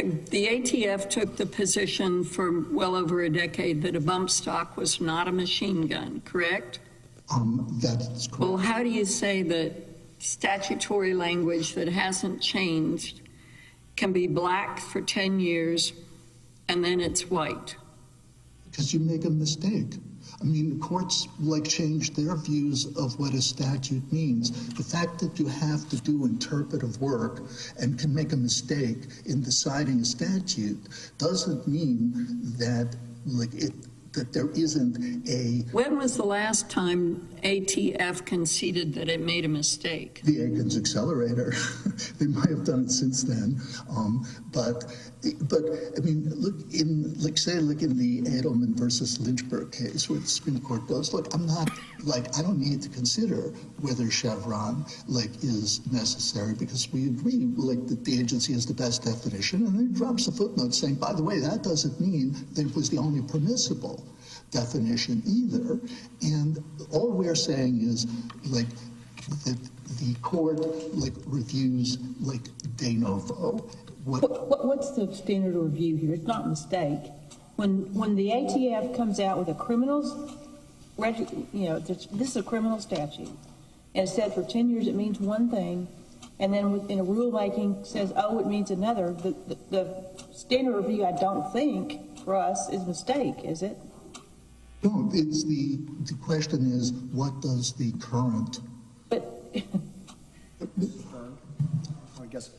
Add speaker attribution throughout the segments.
Speaker 1: The ATF took the position for well over a decade that a bump stock was not a machine gun, correct?
Speaker 2: That's correct.
Speaker 1: Well, how do you say that statutory language that hasn't changed can be black for 10 years and then it's white?
Speaker 2: Because you make a mistake. I mean, courts change their views of what a statute means. The fact that you have to do interpretive work and can make a mistake in deciding a statute doesn't mean that that there isn't a...
Speaker 1: When was the last time ATF conceded that it made a mistake?
Speaker 2: The Aikens Accelerator. They might have done it since then. But I mean, look in the Edelman versus Lynchburg case where the Supreme Court goes, look, I don't need to consider whether Chevron is necessary because we agree that the agency has the best definition, and then it drops a footnote saying, by the way, that doesn't mean that it was the only permissible definition either. And all we're saying is that the court reviews de novo.
Speaker 3: What's the standard of review here? It's not a mistake. When the ATF comes out with a criminal's, this is a criminal statute, and it said for 10 years it means one thing, and then in a rulemaking says, oh, it means another. The standard of review, I don't think, for us is a mistake, is it?
Speaker 2: No, it's the question is, what does the current...
Speaker 3: But
Speaker 4: I guess,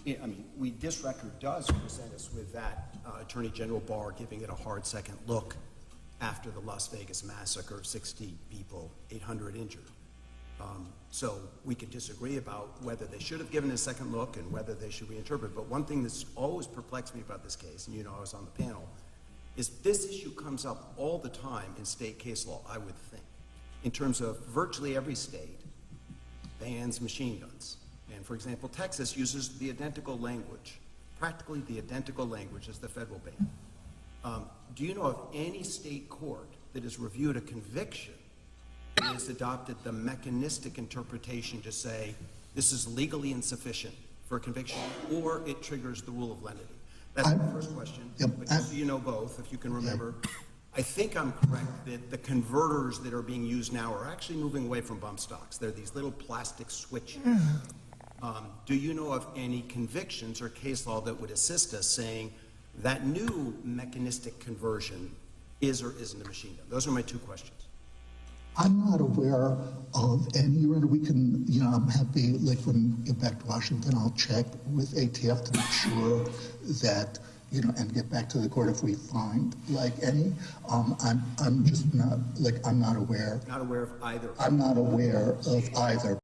Speaker 4: this record does present us with that Attorney General Barr giving it a hard second look after the Las Vegas massacre, 60 people, 800 injured. So we could disagree about whether they should have given a second look and whether they should reinterpret. But one thing that's always perplexed me about this case, and I was on the panel, is this issue comes up all the time in state case law, I would think, in terms of virtually every state bans machine guns. And for example, Texas uses the identical language, practically the identical language as the federal ban. Do you know of any state court that has reviewed a conviction that has adopted the mechanistic interpretation to say this is legally insufficient for a conviction or it triggers the rule of lenity? That's the first question. But just so you know both, if you can remember, I think I'm correct that the converters that are being used now are actually moving away from bump stocks. They're these little plastic switches. Do you know of any convictions or case law that would assist us saying that new mechanistic conversion is or isn't a machine gun? Those are my two questions.
Speaker 2: I'm not aware of any. We can, I'm happy, when we get back to Washington, I'll check with ATF to make sure that, and get back to the court if we find any. I'm just not, I'm not aware.
Speaker 4: Not aware of either.
Speaker 2: I'm not aware of either.